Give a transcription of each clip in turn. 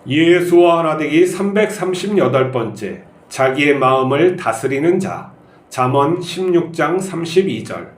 예수와 하나 되기 338번째 자기의 마음을 다스리는 자. 잠언 16장 32절.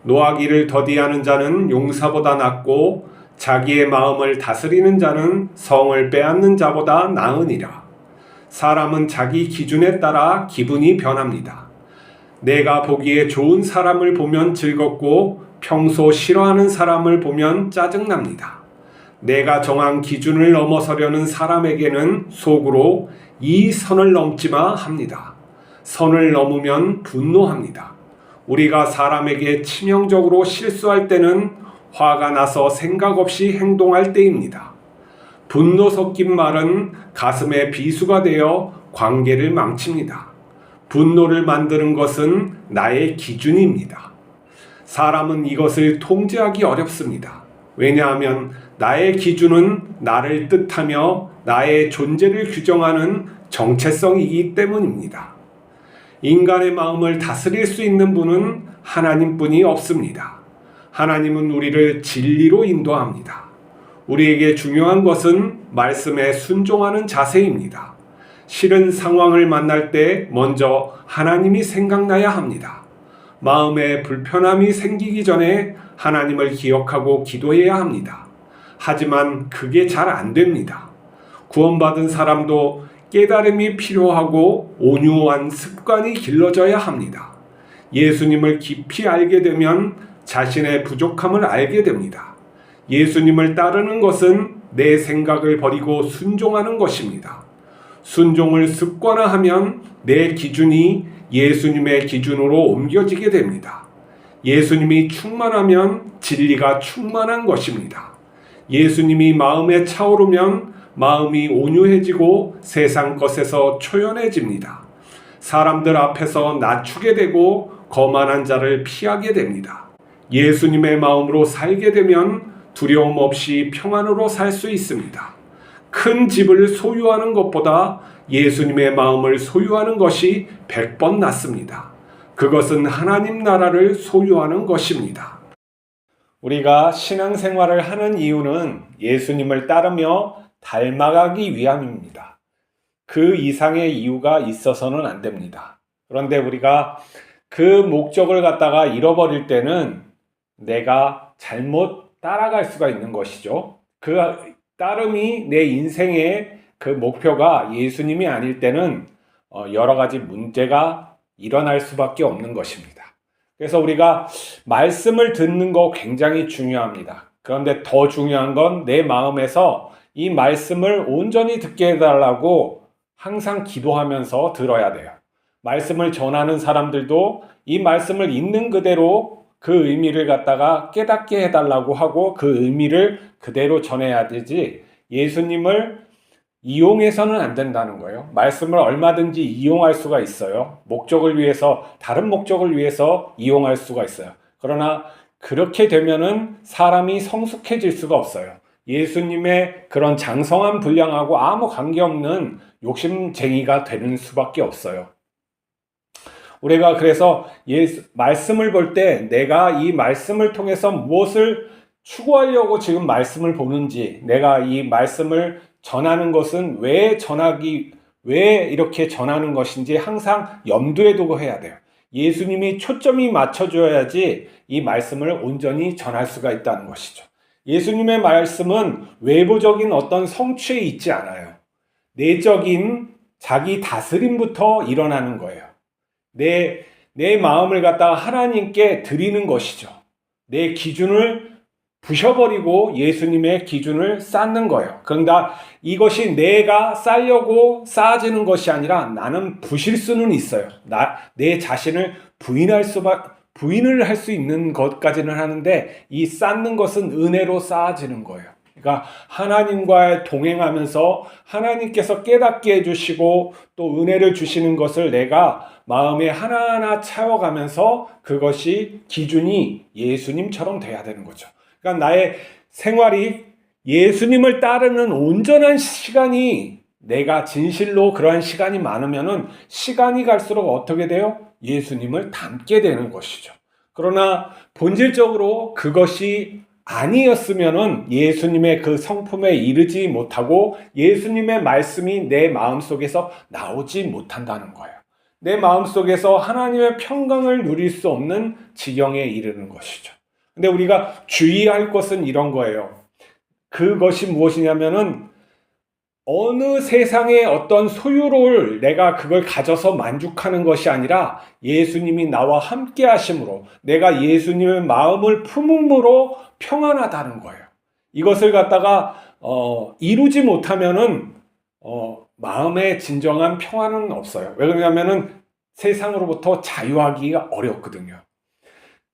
노하기를 더디하는 자는 용사보다 낫고 자기의 마음을 다스리는 자는 성을 빼앗는 자보다 나으니라. 사람은 자기 기준에 따라 기분이 변합니다. 내가 보기에 좋은 사람을 보면 즐겁고 평소 싫어하는 사람을 보면 짜증납니다. 내가 정한 기준을 넘어서려는 사람에게는 속으로 이 선을 넘지 마 합니다. 선을 넘으면 분노합니다. 우리가 사람에게 치명적으로 실수할 때는 화가 나서 생각 없이 행동할 때입니다. 분노 섞인 말은 가슴에 비수가 되어 관계를 망칩니다. 분노를 만드는 것은 나의 기준입니다. 사람은 이것을 통제하기 어렵습니다. 왜냐하면 나의 기준은 나를 뜻하며 나의 존재를 규정하는 정체성이기 때문입니다. 인간의 마음을 다스릴 수 있는 분은 하나님뿐이 없습니다. 하나님은 우리를 진리로 인도합니다. 우리에게 중요한 것은 말씀에 순종하는 자세입니다. 싫은 상황을 만날 때 먼저 하나님이 생각나야 합니다. 마음에 불편함이 생기기 전에 하나님을 기억하고 기도해야 합니다. 하지만 그게 잘 안 됩니다. 구원받은 사람도 깨달음이 필요하고 온유한 습관이 길러져야 합니다. 예수님을 깊이 알게 되면 자신의 부족함을 알게 됩니다. 예수님을 따르는 것은 내 생각을 버리고 순종하는 것입니다. 순종을 습관화하면 내 기준이 예수님의 기준으로 옮겨지게 됩니다. 예수님이 충만하면 진리가 충만한 것입니다. 예수님이 마음에 차오르면 마음이 온유해지고 세상 것에서 초연해집니다. 사람들 앞에서 낮추게 되고 거만한 자를 피하게 됩니다. 예수님의 마음으로 살게 되면 두려움 없이 평안으로 살 수 있습니다. 큰 집을 소유하는 것보다 예수님의 마음을 소유하는 것이 100번 낫습니다. 그것은 하나님 나라를 소유하는 것입니다. 우리가 신앙생활을 하는 이유는 예수님을 따르며 닮아가기 위함입니다. 그 이상의 이유가 있어서는 안 됩니다. 그런데 우리가 그 목적을 갖다가 잃어버릴 때는 내가 잘못 따라갈 수가 있는 것이죠. 그 따름이 내 인생의 그 목표가 예수님이 아닐 때는 여러 가지 문제가 일어날 수밖에 없는 것입니다. 그래서 우리가 말씀을 듣는 거 굉장히 중요합니다. 그런데 더 중요한 건 내 마음에서 이 말씀을 온전히 듣게 해달라고 항상 기도하면서 들어야 돼요. 말씀을 전하는 사람들도 이 말씀을 있는 그대로 그 의미를 갖다가 깨닫게 해달라고 하고 그 의미를 그대로 전해야 되지 예수님을 이용해서는 안 된다는 거예요. 말씀을 얼마든지 이용할 수가 있어요. 목적을 위해서, 다른 목적을 위해서 이용할 수가 있어요. 그러나 그렇게 되면은 사람이 성숙해질 수가 없어요. 예수님의 그런 장성한 분량하고 아무 관계없는 욕심쟁이가 되는 수밖에 없어요. 우리가 그래서 말씀을 볼 때 내가 이 말씀을 통해서 무엇을 추구하려고 지금 말씀을 보는지, 내가 이 말씀을 전하는 것은 왜 이렇게 전하는 것인지 항상 염두에 두고 해야 돼요. 예수님이 초점이 맞춰줘야지 이 말씀을 온전히 전할 수가 있다는 것이죠. 예수님의 말씀은 외부적인 어떤 성취에 있지 않아요. 내적인 자기 다스림부터 일어나는 거예요. 내 마음을 갖다가 하나님께 드리는 것이죠. 내 기준을 부셔버리고 예수님의 기준을 쌓는 거예요. 그런데 이것이 내가 쌓으려고 쌓아지는 것이 아니라 나는 부실 수는 있어요. 내 자신을 부인을 할 수 있는 것까지는 하는데 이 쌓는 것은 은혜로 쌓아지는 거예요. 그러니까 하나님과 동행하면서 하나님께서 깨닫게 해주시고 또 은혜를 주시는 것을 내가 마음에 하나하나 채워가면서 그것이 기준이 예수님처럼 돼야 되는 거죠. 그러니까 나의 생활이 예수님을 따르는 온전한 시간이 내가 진실로 그러한 시간이 많으면은 시간이 갈수록 어떻게 돼요? 예수님을 닮게 되는 것이죠. 그러나 본질적으로 그것이 아니었으면은 예수님의 그 성품에 이르지 못하고 예수님의 말씀이 내 마음속에서 나오지 못한다는 거예요. 내 마음속에서 하나님의 평강을 누릴 수 없는 지경에 이르는 것이죠. 근데 우리가 주의할 것은 이런 거예요. 그것이 무엇이냐면은 어느 세상의 어떤 소유를 내가 그걸 가져서 만족하는 것이 아니라 예수님이 나와 함께 하심으로 내가 예수님의 마음을 품음으로 평안하다는 거예요. 이것을 갖다가 이루지 못하면은 마음의 진정한 평안은 없어요. 왜 그러냐면은 세상으로부터 자유하기가 어렵거든요.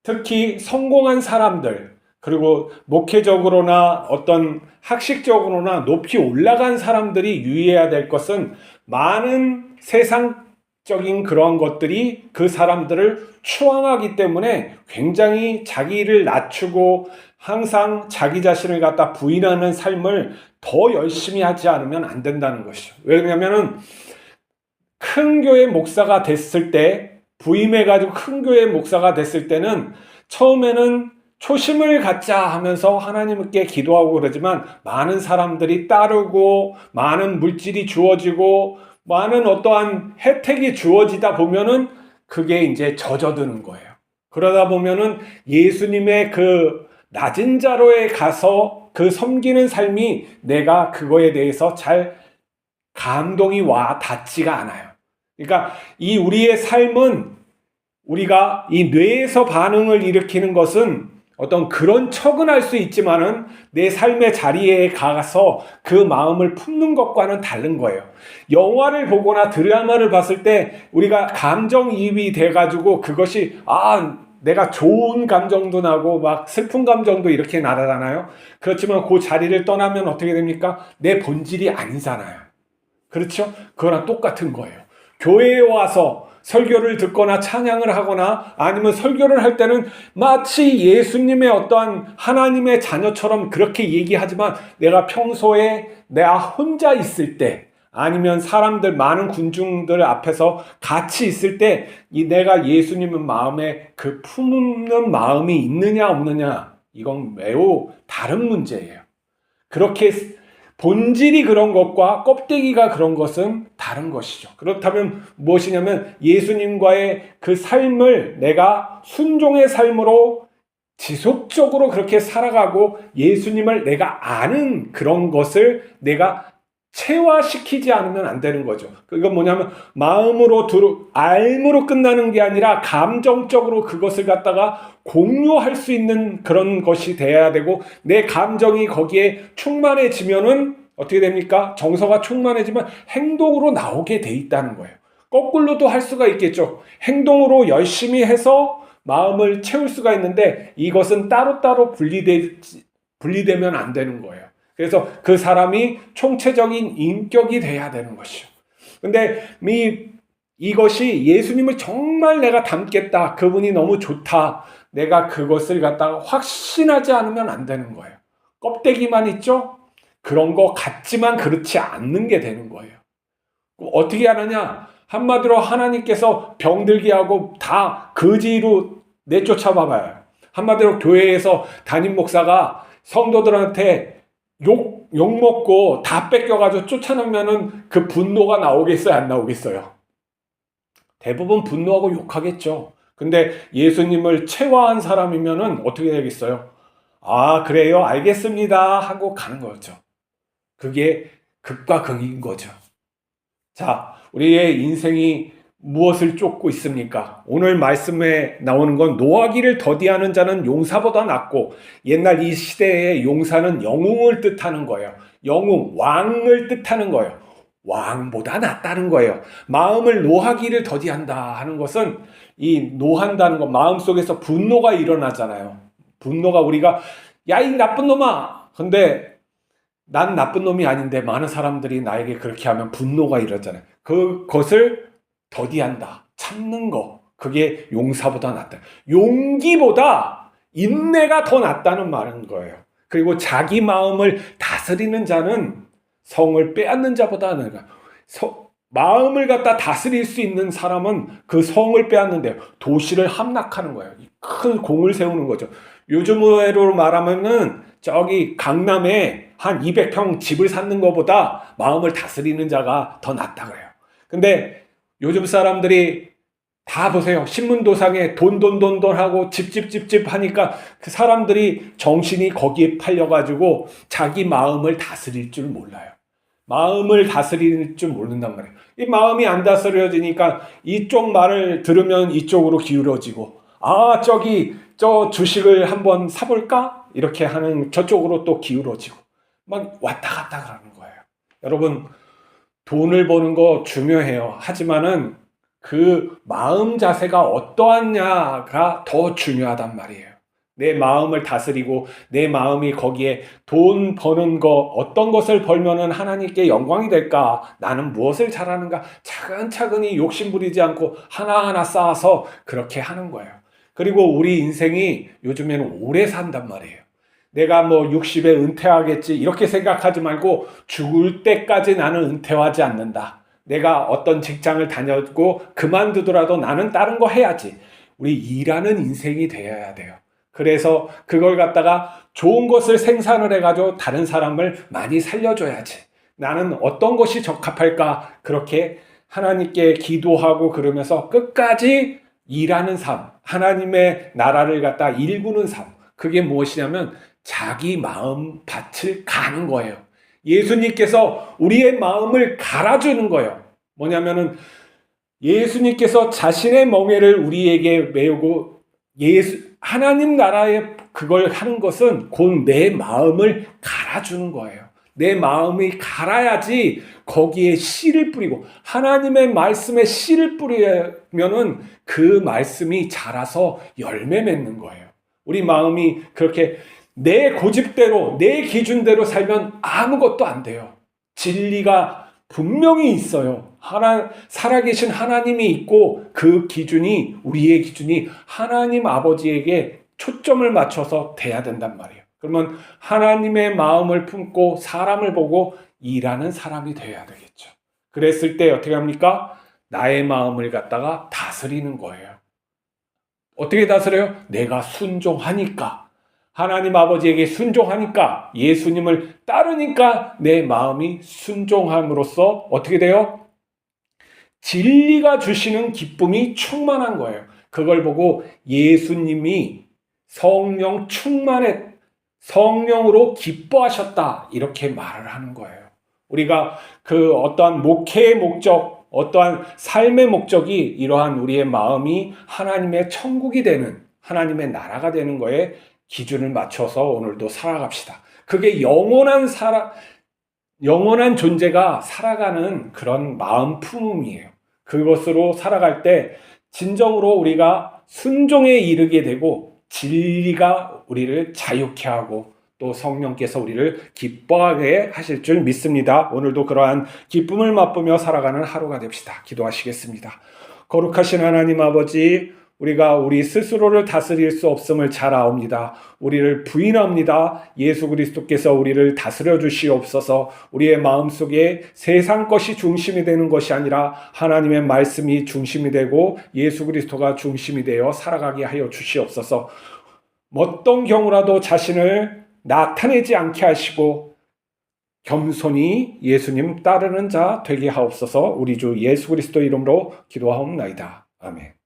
특히 성공한 사람들, 그리고 목회적으로나 어떤 학식적으로나 높이 올라간 사람들이 유의해야 될 것은 많은 세상적인 그런 것들이 그 사람들을 추앙하기 때문에 굉장히 자기를 낮추고 항상 자기 자신을 갖다 부인하는 삶을 더 열심히 하지 않으면 안 된다는 것이죠. 왜냐하면 큰 교회 목사가 됐을 때, 부임해가지고 큰 교회 목사가 됐을 때는 처음에는 초심을 갖자 하면서 하나님께 기도하고 그러지만 많은 사람들이 따르고 많은 물질이 주어지고 많은 어떠한 혜택이 주어지다 보면은 그게 이제 젖어드는 거예요. 그러다 보면은 예수님의 그 낮은 자로에 가서 그 섬기는 삶이 내가 그거에 대해서 잘 감동이 와 닿지가 않아요. 그러니까 이 우리의 삶은 우리가 이 뇌에서 반응을 일으키는 것은 어떤 그런 척은 할 수 있지만은 내 삶의 자리에 가서 그 마음을 품는 것과는 다른 거예요. 영화를 보거나 드라마를 봤을 때 우리가 감정이입이 돼가지고 그것이 내가 좋은 감정도 나고 막 슬픈 감정도 이렇게 나잖아요. 그렇지만 그 자리를 떠나면 어떻게 됩니까? 내 본질이 아니잖아요. 그렇죠? 그거랑 똑같은 거예요. 교회에 와서 설교를 듣거나 찬양을 하거나 아니면 설교를 할 때는 마치 예수님의 어떠한 하나님의 자녀처럼 그렇게 얘기하지만 내가 평소에 내가 혼자 있을 때 아니면 사람들 많은 군중들 앞에서 같이 있을 때 이 내가 예수님의 마음에 그 품는 마음이 있느냐 없느냐 이건 매우 다른 문제예요. 그렇게 본질이 그런 것과 껍데기가 그런 것은 다른 것이죠. 그렇다면 무엇이냐면 예수님과의 그 삶을 내가 순종의 삶으로 지속적으로 그렇게 살아가고 예수님을 내가 아는 그런 것을 내가 체화시키지 않으면 안 되는 거죠. 이건 뭐냐면 마음으로 알므로 끝나는 게 아니라 감정적으로 그것을 갖다가 공유할 수 있는 그런 것이 돼야 되고 내 감정이 거기에 충만해지면은 어떻게 됩니까? 정서가 충만해지면 행동으로 나오게 돼 있다는 거예요. 거꾸로도 할 수가 있겠죠. 행동으로 열심히 해서 마음을 채울 수가 있는데 이것은 따로따로 분리되면 안 되는 거예요. 그래서 그 사람이 총체적인 인격이 돼야 되는 것이죠. 근데 이것이 예수님을 정말 내가 닮겠다. 그분이 너무 좋다. 내가 그것을 갖다가 확신하지 않으면 안 되는 거예요. 껍데기만 있죠? 그런 거 같지만 그렇지 않는 게 되는 거예요. 어떻게 하느냐? 한마디로 하나님께서 병들게 하고 다 거지로 내쫓아 봐봐요. 한마디로 교회에서 담임 목사가 성도들한테 욕 먹고 다 뺏겨가지고 쫓아내면은 그 분노가 나오겠어요? 안 나오겠어요? 대부분 분노하고 욕하겠죠. 근데 예수님을 체화한 사람이면은 어떻게 되겠어요? 그래요? 알겠습니다. 하고 가는 거죠. 그게 극과 극인 거죠. 자, 우리의 인생이 무엇을 쫓고 있습니까? 오늘 말씀에 나오는 건 노하기를 더디하는 자는 용사보다 낫고 옛날 이 시대의 용사는 영웅을 뜻하는 거예요. 영웅, 왕을 뜻하는 거예요. 왕보다 낫다는 거예요. 마음을 노하기를 더디한다 하는 것은 이 노한다는 것, 마음속에서 분노가 일어나잖아요. 분노가 우리가 야, 이 나쁜 놈아! 근데 난 나쁜 놈이 아닌데 많은 사람들이 나에게 그렇게 하면 분노가 일어나잖아요. 그것을 더디한다. 참는 거. 그게 용사보다 낫다. 용기보다 인내가 더 낫다는 말인 거예요. 그리고 자기 마음을 다스리는 자는 성을 빼앗는 자보다 나아. 마음을 갖다 다스릴 수 있는 사람은 그 성을 빼앗는데요. 도시를 함락하는 거예요. 큰 공을 세우는 거죠. 요즘으로 말하면은 저기 강남에 한 200평 집을 사는 것보다 마음을 다스리는 자가 더 낫다 그래요. 근데 요즘 사람들이 다 보세요. 신문도상에 돈 하고 집 하니까 그 사람들이 정신이 거기에 팔려가지고 자기 마음을 다스릴 줄 몰라요. 마음을 다스릴 줄 모른단 말이에요. 이 마음이 안 다스려지니까 이쪽 말을 들으면 이쪽으로 기울어지고, 아, 저 주식을 한번 사볼까? 이렇게 하는 저쪽으로 또 기울어지고, 막 왔다 갔다 그러는 거예요. 여러분, 돈을 버는 거 중요해요. 하지만은 그 마음 자세가 어떠하냐가 더 중요하단 말이에요. 내 마음을 다스리고 내 마음이 거기에 돈 버는 거, 어떤 것을 벌면은 하나님께 영광이 될까? 나는 무엇을 잘하는가? 차근차근히 욕심 부리지 않고 하나하나 쌓아서 그렇게 하는 거예요. 그리고 우리 인생이 요즘에는 오래 산단 말이에요. 내가 뭐 60에 은퇴하겠지 이렇게 생각하지 말고 죽을 때까지 나는 은퇴하지 않는다. 내가 어떤 직장을 다녔고 그만두더라도 나는 다른 거 해야지. 우리 일하는 인생이 되어야 돼요. 그래서 그걸 갖다가 좋은 것을 생산을 해가지고 다른 사람을 많이 살려줘야지. 나는 어떤 것이 적합할까? 그렇게 하나님께 기도하고 그러면서 끝까지 일하는 삶, 하나님의 나라를 갖다 일구는 삶. 그게 무엇이냐면 자기 마음 밭을 가는 거예요. 예수님께서 우리의 마음을 갈아주는 거예요. 뭐냐면은 예수님께서 자신의 멍에를 우리에게 메우고 하나님 나라에 그걸 하는 것은 곧 내 마음을 갈아주는 거예요. 내 마음이 갈아야지 거기에 씨를 뿌리고 하나님의 말씀에 씨를 뿌리면은 그 말씀이 자라서 열매 맺는 거예요. 우리 마음이 그렇게 내 고집대로 내 기준대로 살면 아무것도 안 돼요. 진리가 분명히 있어요. 살아계신 하나님이 있고 그 기준이 우리의 기준이 하나님 아버지에게 초점을 맞춰서 돼야 된단 말이에요. 그러면 하나님의 마음을 품고 사람을 보고 일하는 사람이 되어야 되겠죠. 그랬을 때 어떻게 합니까? 나의 마음을 갖다가 다스리는 거예요. 어떻게 다스려요? 내가 순종하니까. 하나님 아버지에게 순종하니까, 예수님을 따르니까 내 마음이 순종함으로써 어떻게 돼요? 진리가 주시는 기쁨이 충만한 거예요. 그걸 보고 예수님이 성령으로 기뻐하셨다. 이렇게 말을 하는 거예요. 우리가 그 어떠한 목회의 목적, 어떠한 삶의 목적이 이러한 우리의 마음이 하나님의 천국이 되는, 하나님의 나라가 되는 거에 기준을 맞춰서 오늘도 살아갑시다. 그게 영원한 존재가 살아가는 그런 마음 품음이에요. 그것으로 살아갈 때 진정으로 우리가 순종에 이르게 되고 진리가 우리를 자유케 하고 또 성령께서 우리를 기뻐하게 하실 줄 믿습니다. 오늘도 그러한 기쁨을 맛보며 살아가는 하루가 됩시다. 기도하시겠습니다. 거룩하신 하나님 아버지, 우리가 우리 스스로를 다스릴 수 없음을 잘 아옵니다. 우리를 부인합니다. 예수 그리스도께서 우리를 다스려 주시옵소서. 우리의 마음속에 세상 것이 중심이 되는 것이 아니라 하나님의 말씀이 중심이 되고 예수 그리스도가 중심이 되어 살아가게 하여 주시옵소서. 어떤 경우라도 자신을 나타내지 않게 하시고 겸손히 예수님 따르는 자 되게 하옵소서. 우리 주 예수 그리스도 이름으로 기도하옵나이다. 아멘.